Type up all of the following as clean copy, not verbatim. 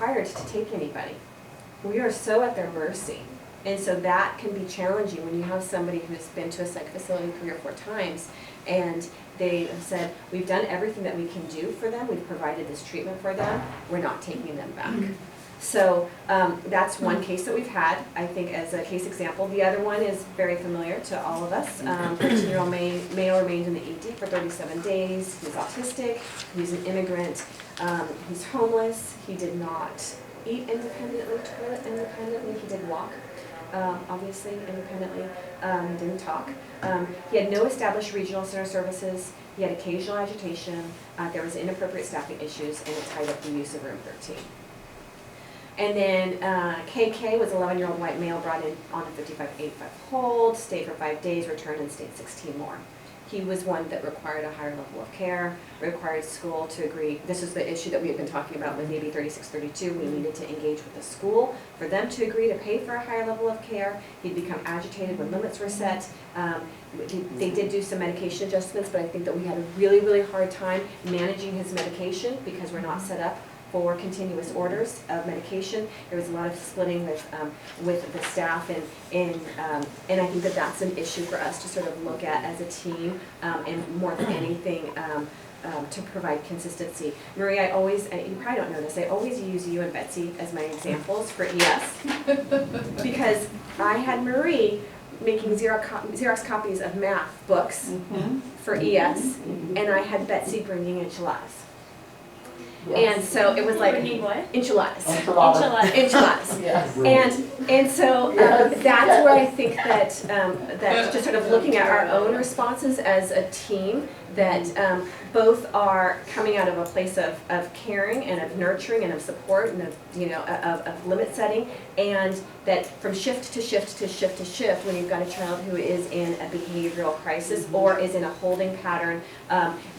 required to take anybody. We are so at their mercy. And so that can be challenging when you have somebody who's been to a psych facility 3 or 4 times and they have said, we've done everything that we can do for them, we've provided this treatment for them, we're not taking them back. So that's one case that we've had, I think, as a case example. The other one is very familiar to all of us. 13-year-old male remained in the ED for 37 days. He's autistic, he's an immigrant, he's homeless, he did not eat independently, toilet independently, he did walk. Obviously independently, didn't talk. He had no established regional center services, he had occasional agitation, there was inappropriate staffing issues, and it tied up the use of room 13. And then KK was an 11-year-old white male brought in on a 55-85 hold, stayed for 5 days, returned and stayed 16 more. He was one that required a higher level of care, required school to agree. This is the issue that we had been talking about with AB 3632. We needed to engage with the school for them to agree to pay for a higher level of care. He'd become agitated when limits were set. They did do some medication adjustments, but I think that we had a really, really hard time managing his medication because we're not set up for continuous orders of medication. There was a lot of splitting with the staff, and I think that that's an issue for us to sort of look at as a team, and more than anything, to provide consistency. Marie, you probably don't know this, I always use you and Betsy as my examples for ES, because I had Marie making Xerox copies of math books for ES, and I had Betsy bringing enchiladas. Yes. And so it was like enchiladas. Yes. And so that's where I think that that just sort of looking at our own responses as a team, that both are coming out of a place of caring and of nurturing and of support and of limit setting, and that from shift to shift to shift to shift, when you've got a child who is in a behavioral crisis or is in a holding pattern,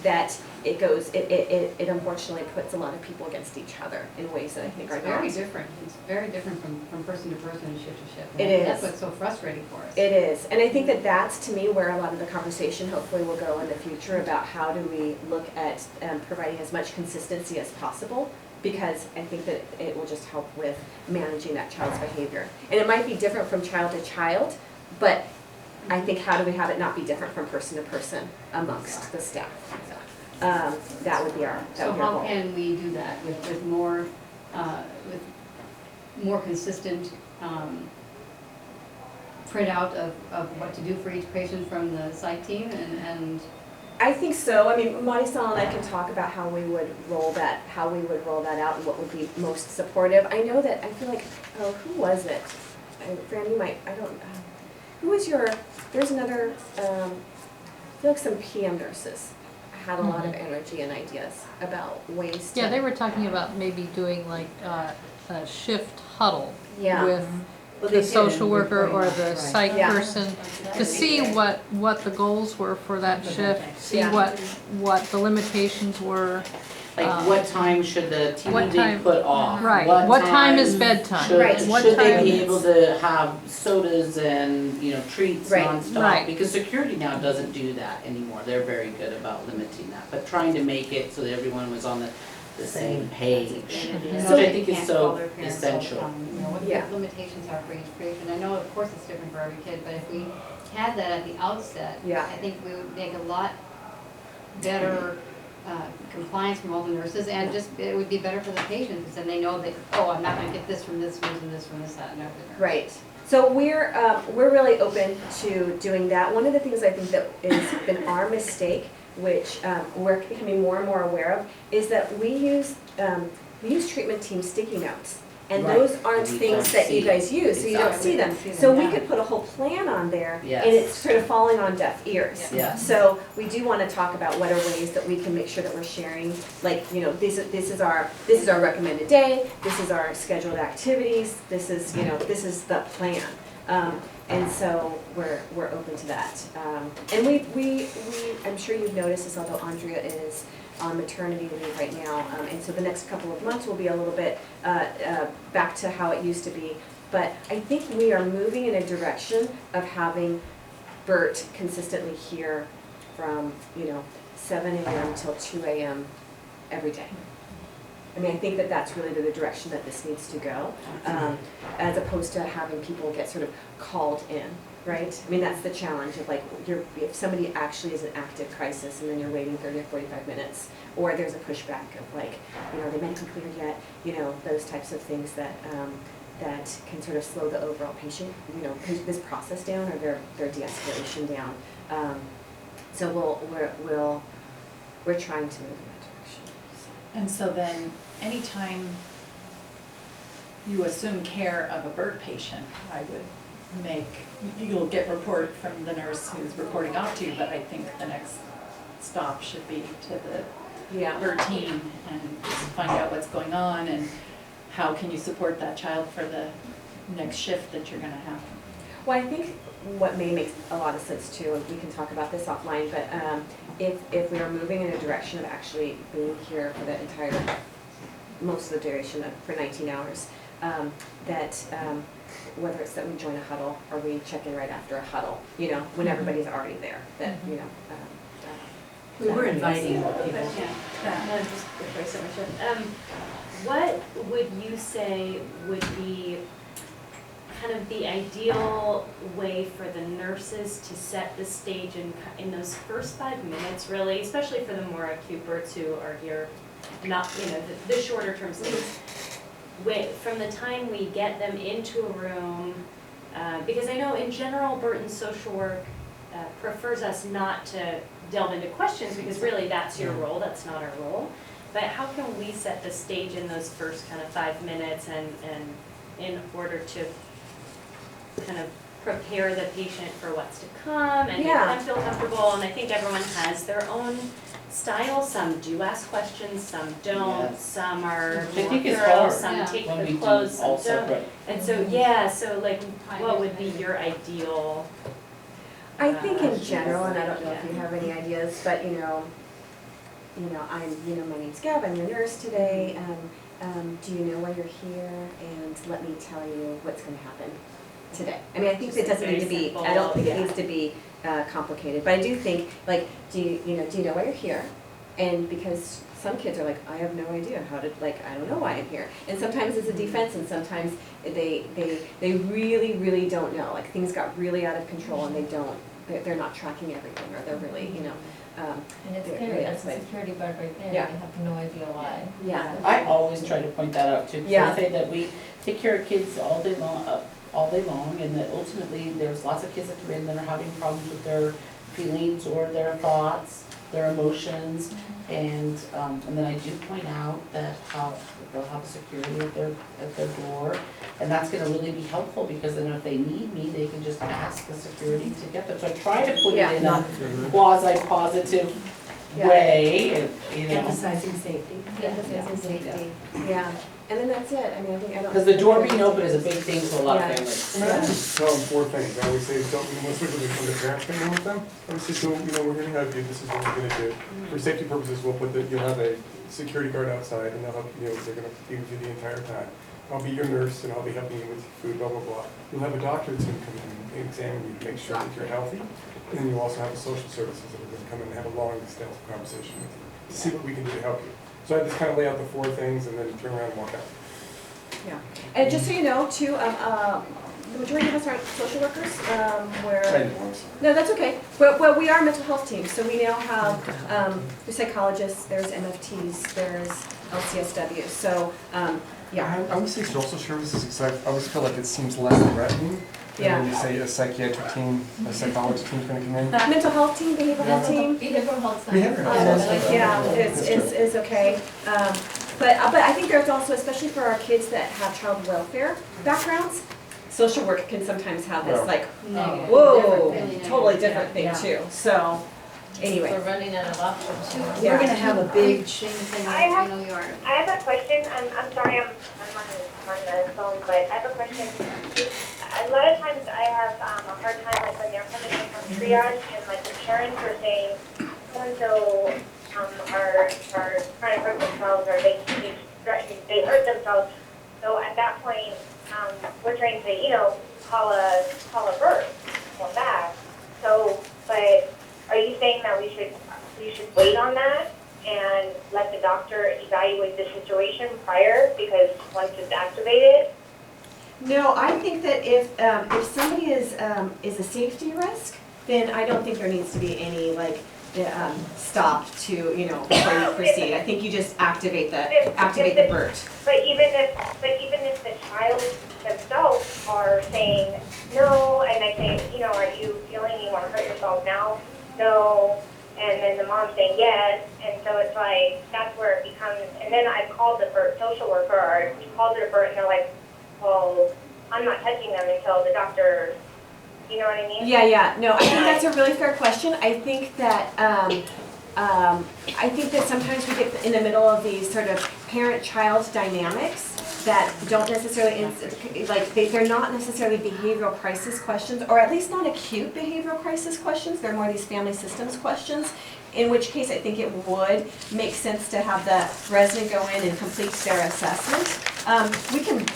that it unfortunately puts a lot of people against each other in ways that I think are very different. It's very different from person to person and shift to shift. It is. That's what's so frustrating for us. It is. And I think that that's, to me, where a lot of the conversation hopefully will go in the future about how do we look at providing as much consistency as possible, because I think that it will just help with managing that child's behavior. And it might be different from child to child, but I think how do we have it not be different from person to person amongst the staff? That would be our goal. So how can we do that with more consistent printout of what to do for each patient from the psych team and I think so. I mean, Marisol and I can talk about how we would roll that out and what would be most supportive. I know that, I feel like, who was it? Fran, you might, who was there's another, I feel like some PM nurses had a lot of energy and ideas about ways to. Yeah, they were talking about maybe doing like a shift huddle with the social worker or the psych person to see what the goals were for that shift, see what the limitations were. Like what time should the team be put off? Right. What time is bedtime? Should they be able to have sodas and treats nonstop? Right. Because security now doesn't do that anymore. They're very good about limiting that, but trying to make it so that everyone was on the same page, which I think is so essential. What the limitations are for each patient. I know, of course, it's different for every kid, but if we had that at the outset, I think we would make a lot better compliance from all the nurses, and just it would be better for the patients, and they know that, oh, I'm not going to get this from this nurse and this from this, that, and everything. Right. So we're really open to doing that. One of the things I think that has been our mistake, which we're becoming more and more aware of, is that we use treatment team sticky notes. And those aren't things that you guys use, so you don't see them. So we could put a whole plan on there, and it's sort of falling on deaf ears. So we do want to talk about what are ways that we can make sure that we're sharing, like, this is our recommended day, this is our scheduled activities, this is the plan. And so we're open to that. And we I'm sure you've noticed this, although Andrea is on maternity leave right now, and so the next couple of months will be a little bit back to how it used to be. But I think we are moving in a direction of having Bert consistently here from 7 a.m. till 2 a.m. every day. I mean, I think that that's really the direction that this needs to go, as opposed to having people get sort of called in, right? I mean, that's the challenge of like, if somebody actually is an active crisis and then you're waiting 30 or 45 minutes, or there's a pushback of like, are they medically cleared yet? Those types of things that that can sort of slow the overall patient, this process down or their de-escalation down. So we're trying to move in that direction. And so then, anytime you assume care of a BERT patient, you'll get report from the nurse who's reporting off to you, but I think the next stop should be to the BERT team and just find out what's going on and how can you support that child for the next shift that you're gonna have. Well, I think what may make a lot of sense too, and we can talk about this offline, but if we are moving in a direction of actually being here for the entire, most of the duration for 19 hours, that whether it's that we join a huddle or we check in right after a huddle, when everybody's already there, that, We were inviting people. Just before I start my shift, what would you say would be kind of the ideal way for the nurses to set the stage in those first 5 minutes, really, especially for the more acute births who are here, not, the shorter term stays. From the time we get them into a room, because I know in general Burton social work prefers us not to delve into questions because really that's your role, that's not our role. But how can we set the stage in those first kind of 5 minutes and in order to kind of prepare the patient for what's to come and make them feel comfortable? And I think everyone has their own style. Some do ask questions, some don't. Yes. Some are I think it's thorough, hard some take when the we clothes, do some all don't. separate. And so so like what would be your ideal? I think in general, and I don't know if you have any ideas, but my name's Gab, I'm your nurse today. Do you know why you're here? And let me tell you what's going to happen today. I mean, I think it doesn't need to be. I don't think it needs to be complicated, but I do think do you know why you're here? And because some kids are like, I have no idea I don't know why I'm here. And sometimes it's a defense, and sometimes they really, really don't know. Like things got really out of control, and they're not tracking everything, or they're really, And it's scary, that's a security guard right there, Yeah. you have no idea why. Yeah. I always try to point that out too, because I say that we take care of kids all day long, and that ultimately there's lots of kids that come in that are having problems with their feelings or their thoughts, their emotions, and then I do point out that they'll have security at their door, and that's gonna really be helpful, because then if they need me, they can just ask the security to get them. So I try to put it in a quasi-positive way, Emphasizing safety. Emphasizing safety. Yeah. And then that's it. I mean, I don't. Because the door being open is a big thing for a lot of families. I mean, I just tell them 4 things. I always say, most people come to parents can meet with them. I would say, so, we're here to have you, this is what we're gonna do. For safety purposes, you'll have a security guard outside, and they'll help, they're gonna be with you the entire time. I'll be your nurse, and I'll be helping you with food, blah, blah, blah. You'll have a doctor that's gonna come in and examine you to make sure that you're healthy. And then you'll also have social services that are gonna come in and have a long, extensive conversation with you, to see what we can do to help you. So I just kind of lay out the 4 things, and then turn around and walk out. Yeah, and just so you know, too, the majority of us aren't social workers. No, that's okay. Well, we are mental health teams, so we now have there's psychologists, there's MFTs, there's LCSW. So yeah. I would say social services because I always feel like it seems less threatening. When you say a psychiatric team, a psychology team's going to come in. Mental health team, behavioral health team. Behavioral health Behavioral Yeah, is okay. But I think there's also, especially for our kids that have child welfare backgrounds, social work can sometimes have this whoa, totally different thing too. So anyway. We're running out of options. We're gonna have a big I have a question. I'm sorry, I'm on the phone, but I have a question. A lot of times I have a hard time, like when they're coming in from triage, and like the parents are saying, so-and-so are trying to hurt themselves, or they hurt themselves. So at that point, we're trying to call a birth or back. So, but are you saying that we should wait on that and let the doctor evaluate the situation prior, because once it's activated? No, I think that if somebody is a safety risk, then I don't think there needs to be any stop to, before you proceed. I think you just activate the BERT. But even if the child themselves are saying no, and I say, are you feeling you want to hurt yourself now? No. And then the mom's saying yes, and so it's like, that's where it becomes, and then I called the BERT social worker, or she calls it a BERT, and they're like, well, I'm not touching them until the doctor, you know what I mean? Yeah, no, I think that's a really fair question. I think that sometimes we get in the middle of these sort of parent-child dynamics that don't necessarily, they're not necessarily behavioral crisis questions, or at least not acute behavioral crisis questions. They're more these family systems questions, in which case I think it would make sense to have the resident go in and complete their assessment. We can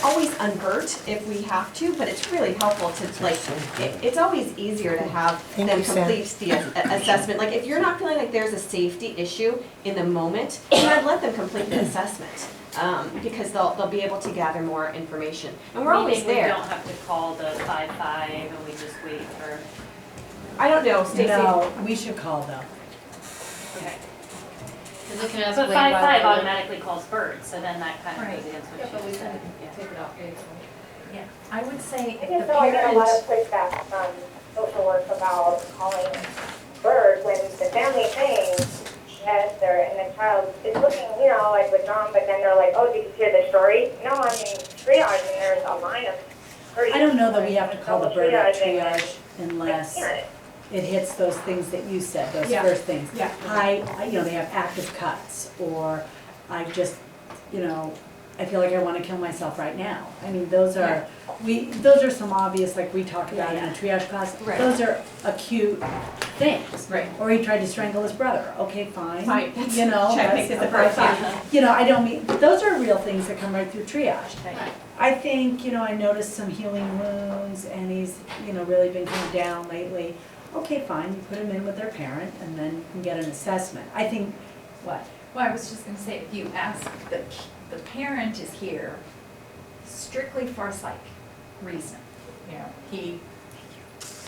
always unbert if we have to, but it's really helpful to it's always easier to have them complete the assessment. Like if you're not feeling like there's a safety issue in the moment, then I'd let them complete the assessment. Because they'll be able to gather more information. And we're always there. We don't have to call the 5-5 and we just wait for. I don't know, Stacey. No, we should call them. Okay. But 5-5 automatically calls BERT, so then that kind of goes against Yeah, but what we she said. take it off. Yeah, I would say I if just the know I get a lot parent, of pushback from social work about calling BERT when the family's saying yes, and the child is looking, like withdrawn, but then they're like, oh, did you hear the story? No, I'm in triage, and there's a line of 30. I don't know that we have to call the BERT at triage and unless it hits those things that you said, those Yeah. first things. Yeah. They have active cuts, or I just, I feel like I want to kill myself right now. I mean, those are some obvious, like we talked about in the triage class. Right. Those are acute things. Right. Or he tried to strangle his brother. Okay, fine. Fine. That's Check the BERT. fine. I don't mean, those are real things that come right through triage. Right. I think, I noticed some healing wounds, and he's, really been kind of down lately. Okay, fine, you put him in with their parent, and then you can get an assessment. I think, what? well, I was just gonna say, if you ask, the parent is here strictly for a psych reason. He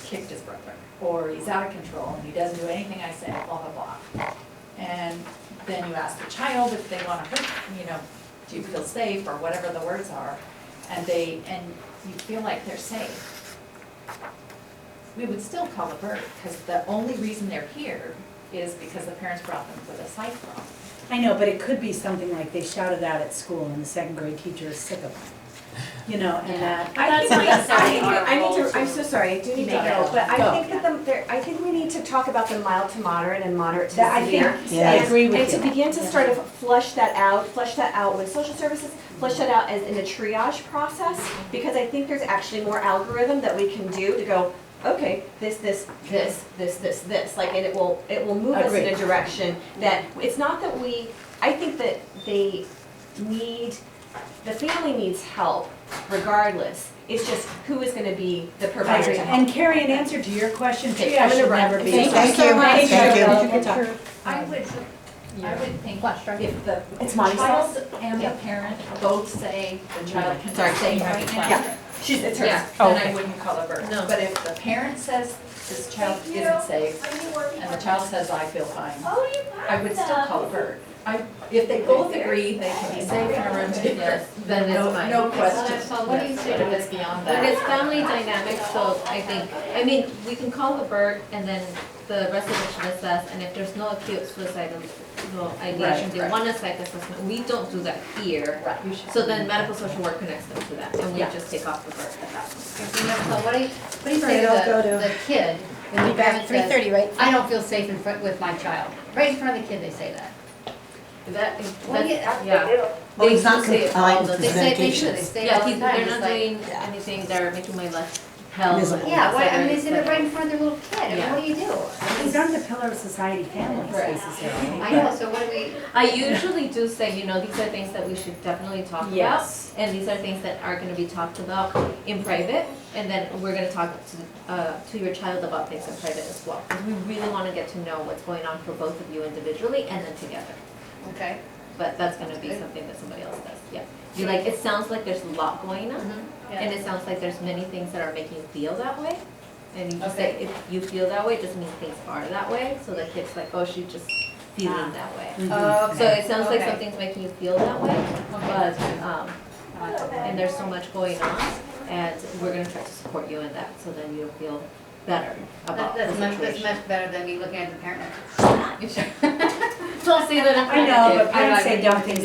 kicked his brother, or he's out of control, and he doesn't do anything I say, blah, blah, blah. And then you ask the child if they wanna hurt, do you feel safe, or whatever the words are, and you feel like they're safe. We would still call a BERT, because the only reason they're here is because the parents brought them with a psych problem. I know, but it could be something like they shouted out at school and the second grade teacher is sick of them. And that. I'm so sorry, I do need to go, but I think we need to talk about the mild to moderate and moderate to severe. I agree with you. And to begin to sort of flush that out with social services, flush that out as in a triage process, because I think there's actually more algorithm that we can do to go, okay, this, and it will move us in a direction that, it's not that I think that the family needs help regardless. It's just who is gonna be the provider to help. And Carrie, in answer to your question, Okay, triage I'm gonna should run. never be. Thank you so much. Thank you. I would think if the It's Monty's child house? and the parent both say the child can Sorry. stay right now, Yeah. It's hers. then I wouldn't call a BERT. No. But if the parent says this child isn't safe, and the child says I feel fine, I would still call a BERT. If they both agree they can be safe in a room together, then no question. So what do you say But if it's beyond that. But it's family dynamics, so I mean, we can call the BERT and then the resident should assess, and if there's no acute suicidal ideation, they want a psych assessment, we don't do that here. Right. So then medical social work connects them to that, and we just take off the BERT at that point. So what do you say to the kid, when the parent says, 3:30, right? I don't feel safe with my child? Right in front of the kid, they say that. Yeah. Well, They he's not do say it all compliant the- with They his say, medications. they say it Yeah, all the time. they're It's not like- doing anything, they're making my life hell. Miserable. Yeah, what, I mean, it's it's in the right in front of their little kid, I mean, what do you do? These aren't the pillar of society families Right. necessarily. I know, so what do we? I usually do say, you know, these are things that we should definitely talk about. Yes. And these are things that are gonna be talked about in private, and then we're gonna talk to your child about things in private as well. Because we really wanna get to know what's going on for both of you individually and then together. Okay. But that's gonna be something that somebody else does, yeah. Be like, it sounds like there's a lot going on, and it sounds like there's many things that are making you feel that way. And you just say, if you feel that way, it doesn't mean things are that way, so the kid's like, oh, she's just feeling that way. So it sounds like something's making you feel that way, but, and there's so much going on, and we're gonna try to support you in that, so then you'll feel better about the situation. That's much better than me looking at the parent. Don't say that in front I know, of but you. parents say dumb things